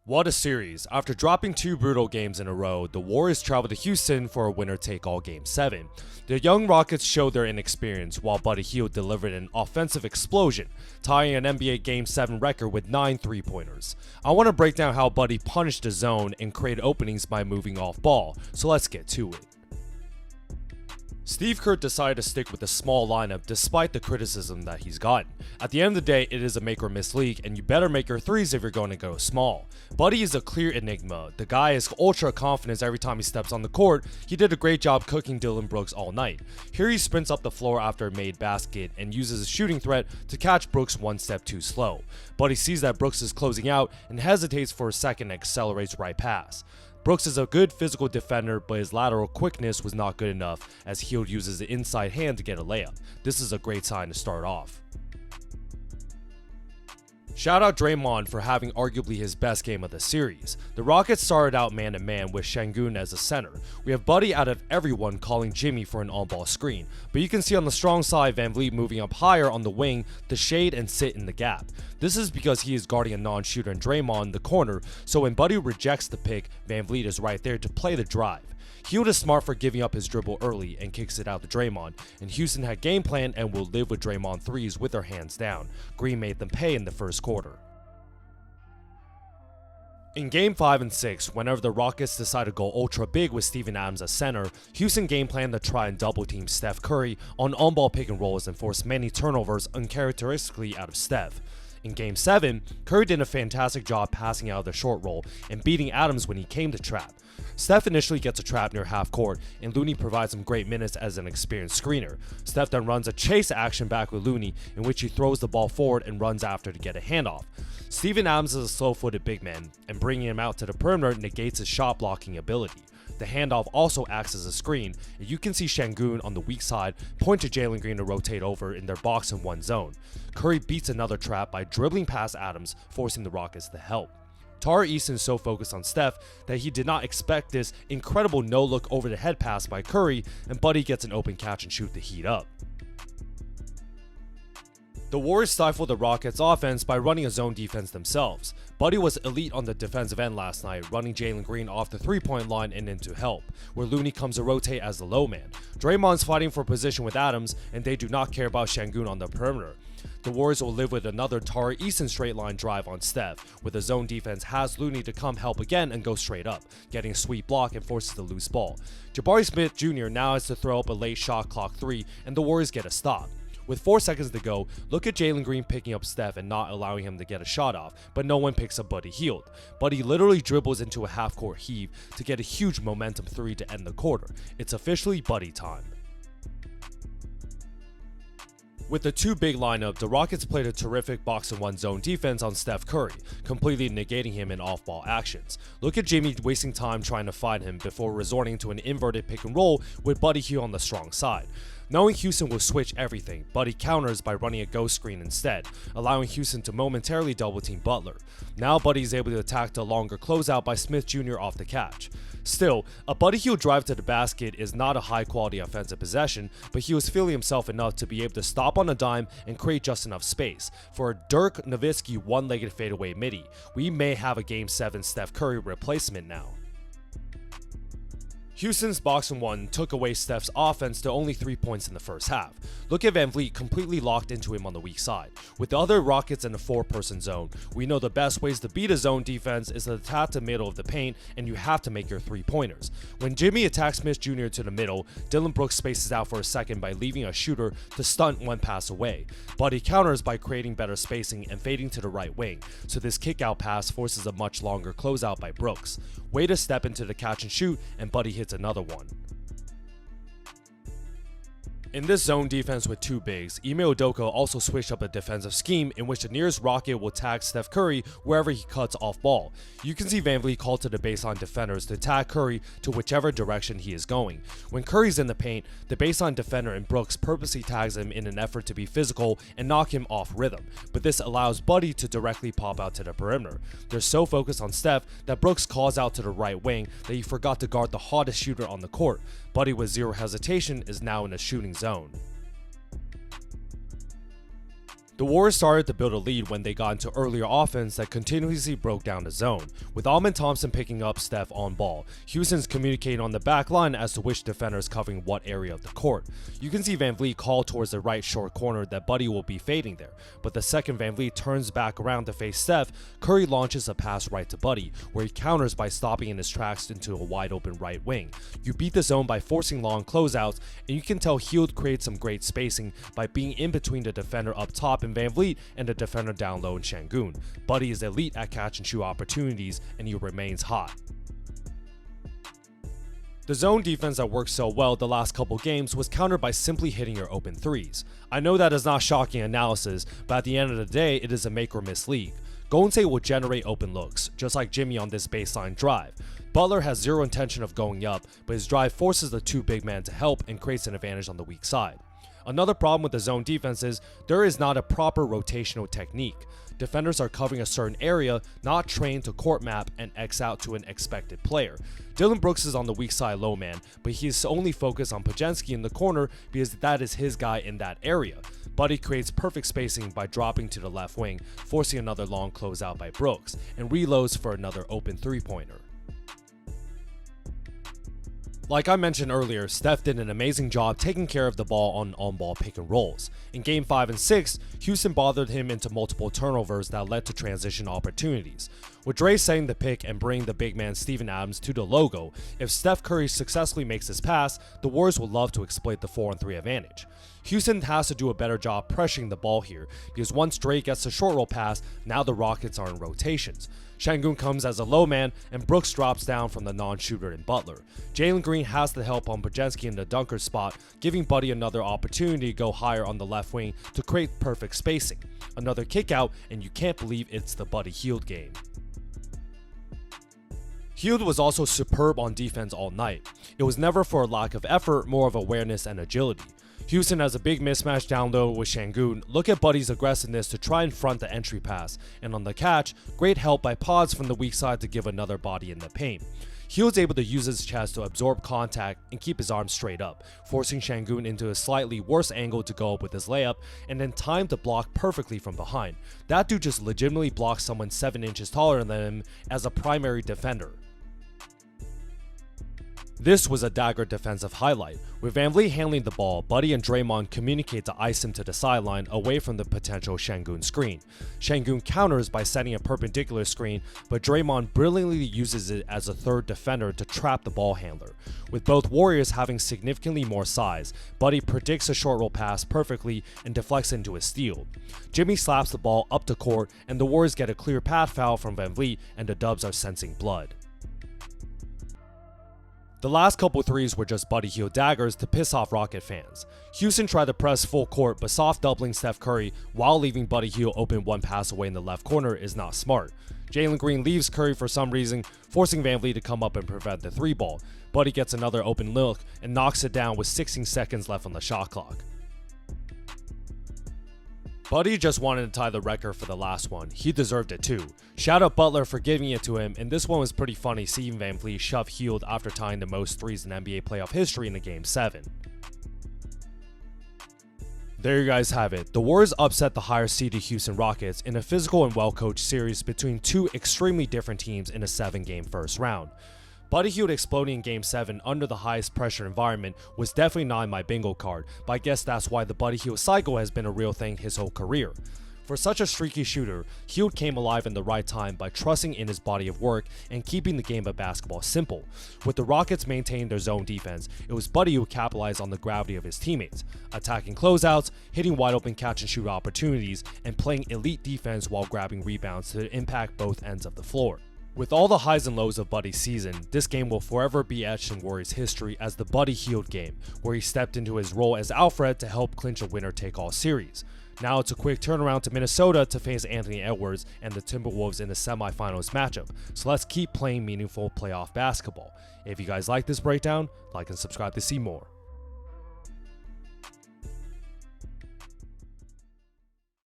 What a series. After dropping two brutal games in a row, the Warriors traveled to Houston for a winner-take-all Game 7. The young Rockets showed their inexperience, while Buddy Hield delivered an offensive explosion, tying an NBA Game 7 record with 9 3-pointers. I want to break down how Buddy punished the zone and created openings by moving off ball, so let's get to it. Steve Kerr decided to stick with a small lineup despite the criticism that he's gotten. At the end of the day, it is a make or miss league, and you better make your threes if you're going to go small. Buddy is a clear enigma. The guy is ultra confident every time he steps on the court. He did a great job cooking Dillon Brooks all night. Here he sprints up the floor after a made basket and uses a shooting threat to catch Brooks one step too slow. Buddy sees that Brooks is closing out and hesitates for a second and accelerates right past. Brooks is a good physical defender, but his lateral quickness was not good enough as Hield uses the inside hand to get a layup. This is a great sign to start off. Shout out Draymond for having arguably his best game of the series. The Rockets started out man-to-man with Şengün as a center. We have Buddy out of everyone calling Jimmy for an on-ball screen, but you can see on the strong side VanVleet moving up higher on the wing to shade and sit in the gap. This is because he is guarding a non-shooter in Draymond in the corner, so when Buddy rejects the pick, VanVleet is right there to play the drive. Hield is smart for giving up his dribble early and kicks it out to Draymond, and Houston had game plan and will live with Draymond threes with their hands down. Green made them pay in the first quarter. In Game 5 and 6, whenever the Rockets decide to go ultra big with Steven Adams as center, Houston game planned to try and double team Steph Curry on-ball pick and rolls and force many turnovers uncharacteristically out of Steph. In Game 7, Curry did a fantastic job passing out of the short roll and beating Adams when he came to trap. Steph initially gets a trap near half court, and Looney provides some great minutes as an experienced screener. Steph then runs a chase action back with Looney, in which he throws the ball forward and runs after to get a handoff. Steven Adams is a slow-footed big man, and bringing him out to the perimeter negates his shot blocking ability. The handoff also acts as a screen, and you can see Şengün on the weak side point to Jalen Green to rotate over in their box in one zone. Curry beats another trap by dribbling past Adams, forcing the Rockets to help. Tari Eason is so focused on Steph that he did not expect this incredible no-look over-the-head pass by Curry, and Buddy gets an open catch and shoot to heat up. The Warriors stifled the Rockets' offense by running a zone defense themselves. Buddy was elite on the defensive end last night, running Jalen Green off the three-point line and into help, where Looney comes to rotate as the low man. Draymond's fighting for position with Adams, and they do not care about Şengün on the perimeter. The Warriors will live with another Tari Eason straight line drive on Steph, where the zone defense has Looney to come help again and go straight up, getting a sweet block and forces the loose ball. Jabari Smith Jr. now has to throw up a late shot clock 3, and the Warriors get a stop. With 4 seconds to go, look at Jalen Green picking up Steph and not allowing him to get a shot off, but no one picks up Buddy Hield. Buddy literally dribbles into a half-court heave to get a huge momentum 3 to end the quarter. It's officially Buddy time. With the two big lineup, the Rockets played a terrific box-and-one zone defense on Steph Curry, completely negating him in off-ball actions. Look at Jimmy wasting time trying to find him before resorting to an inverted pick and roll with Buddy Hield on the strong side. Knowing Houston will switch everything, Buddy counters by running a ghost screen instead, allowing Houston to momentarily double-team Butler. Now Buddy is able to attack the longer closeout by Smith Jr. off the catch. Still, a Buddy Hield drive to the basket is not a high-quality offensive possession, but he was feeling himself enough to be able to stop on a dime and create just enough space. For a Dirk Nowitzki one-legged fadeaway midi, we may have a Game 7 Steph Curry replacement now. Houston's box-and-one took away Steph's offense to only 3 points in the first half. Look at VanVleet completely locked into him on the weak side. With the other Rockets in a 4-person zone, we know the best ways to beat a zone defense is to attack the middle of the paint, and you have to make your 3-pointers. When Jimmy attacks Smith Jr. to the middle, Dillon Brooks spaces out for a second by leaving a shooter to stunt one pass away. Buddy counters by creating better spacing and fading to the right wing, so this kick-out pass forces a much longer closeout by Brooks. Way to step into the catch and shoot, and Buddy hits another one. In this zone defense with two bigs, Ime Udoka also switched up a defensive scheme in which the nearest Rocket will tag Steph Curry wherever he cuts off ball. You can see VanVleet call to the baseline defenders to tag Curry to whichever direction he is going. When Curry's in the paint, the baseline defender and Brooks purposely tags him in an effort to be physical and knock him off rhythm, but this allows Buddy to directly pop out to the perimeter. They're so focused on Steph that Brooks calls out to the right wing that he forgot to guard the hottest shooter on the court. Buddy with zero hesitation is now in a shooting zone. The Warriors started to build a lead when they got into earlier offense that continuously broke down the zone, with Amen Thompson picking up Steph on ball. Houston's communicating on the back line as to which defender is covering what area of the court. You can see Van Vliet call towards the right short corner that Buddy will be fading there, but the second Van Vliet turns back around to face Steph, Curry launches a pass right to Buddy, where he counters by stopping in his tracks into a wide open right wing. You beat the zone by forcing long closeouts, and you can tell Hield creates some great spacing by being in between the defender up top in Van Vliet and the defender down low in Şengün. Buddy is elite at catch and shoot opportunities, and he remains hot. The zone defense that worked so well the last couple games was countered by simply hitting your open threes. I know that is not shocking analysis, but at the end of the day, it is a make or miss league. Golden State will generate open looks, just like Jimmy on this baseline drive. Butler has zero intention of going up, but his drive forces the two big men to help and creates an advantage on the weak side. Another problem with the zone defense is there is not a proper rotational technique. Defenders are covering a certain area, not trained to court map and X out to an expected player. Dillon Brooks is on the weak side low man, but he is only focused on Podziemski in the corner because that is his guy in that area. Buddy creates perfect spacing by dropping to the left wing, forcing another long closeout by Brooks, and reloads for another open three-pointer. Like I mentioned earlier, Steph did an amazing job taking care of the ball on-ball pick and rolls. In Game 5 and 6, Houston bothered him into multiple turnovers that led to transition opportunities. With Dre setting the pick and bringing the big man Steven Adams to the logo, if Steph Curry successfully makes this pass, the Warriors would love to exploit the 4-on-3 advantage. Houston has to do a better job pressuring the ball here, because once Dre gets the short roll pass, now the Rockets are in rotations. Şengün comes as a low man, and Brooks drops down from the non-shooter in Butler. Jalen Green has the help on Podziemski in the dunker spot, giving Buddy another opportunity to go higher on the left wing to create perfect spacing. Another kick out, and you can't believe it's the Buddy Hield game. Hield was also superb on defense all night. It was never for a lack of effort, more of awareness and agility. Houston has a big mismatch down low with Şengün. Look at Buddy's aggressiveness to try and front the entry pass, and on the catch, great help by Pods from the weak side to give another body in the paint. Hield's able to use his chest to absorb contact and keep his arms straight up, forcing Şengün into a slightly worse angle to go up with his layup, and then time to block perfectly from behind. That dude just legitimately blocks someone 7 inches taller than him as a primary defender. This was a dagger defensive highlight. With Van Vliet handling the ball, Buddy and Draymond communicate to ice him to the sideline away from the potential Şengün screen. Şengün counters by setting a perpendicular screen, but Draymond brilliantly uses it as a third defender to trap the ball handler. With both Warriors having significantly more size, Buddy predicts a short roll pass perfectly and deflects into a steal. Jimmy slaps the ball up the court, and the Warriors get a clear path foul from Van Vliet, and the Dubs are sensing blood. The last couple threes were just Buddy Hield daggers to piss off Rocket fans. Houston tried to press full court, but soft doubling Steph Curry while leaving Buddy Hield open one pass away in the left corner is not smart. Jalen Green leaves Curry for some reason, forcing Van Vliet to come up and prevent the three ball. Buddy gets another open look and knocks it down with 16 seconds left on the shot clock. Buddy just wanted to tie the record for the last one. He deserved it too. Shout out Butler for giving it to him, and this one was pretty funny seeing Van Vliet shove Hield after tying the most threes in NBA playoff history in a Game 7. There you guys have it. The Warriors upset the higher seeded Houston Rockets in a physical and well-coached series between two extremely different teams in a 7-game first round. Buddy Hield exploding in Game 7 under the highest pressure environment was definitely not in my bingo card, but I guess that's why the Buddy Hield cycle has been a real thing his whole career. For such a streaky shooter, Hield came alive in the right time by trusting in his body of work and keeping the game of basketball simple. With the Rockets maintaining their zone defense, it was Buddy who capitalized on the gravity of his teammates, attacking closeouts, hitting wide open catch and shoot opportunities, and playing elite defense while grabbing rebounds to impact both ends of the floor. With all the highs and lows of Buddy's season, this game will forever be etched in Warriors history as the Buddy Hield game, where he stepped into his role as Alfred to help clinch a winner-take-all series. Now it's a quick turnaround to Minnesota to face Anthony Edwards and the Timberwolves in the semifinals matchup, so let's keep playing meaningful playoff basketball. If you guys like this breakdown, like and subscribe to see more.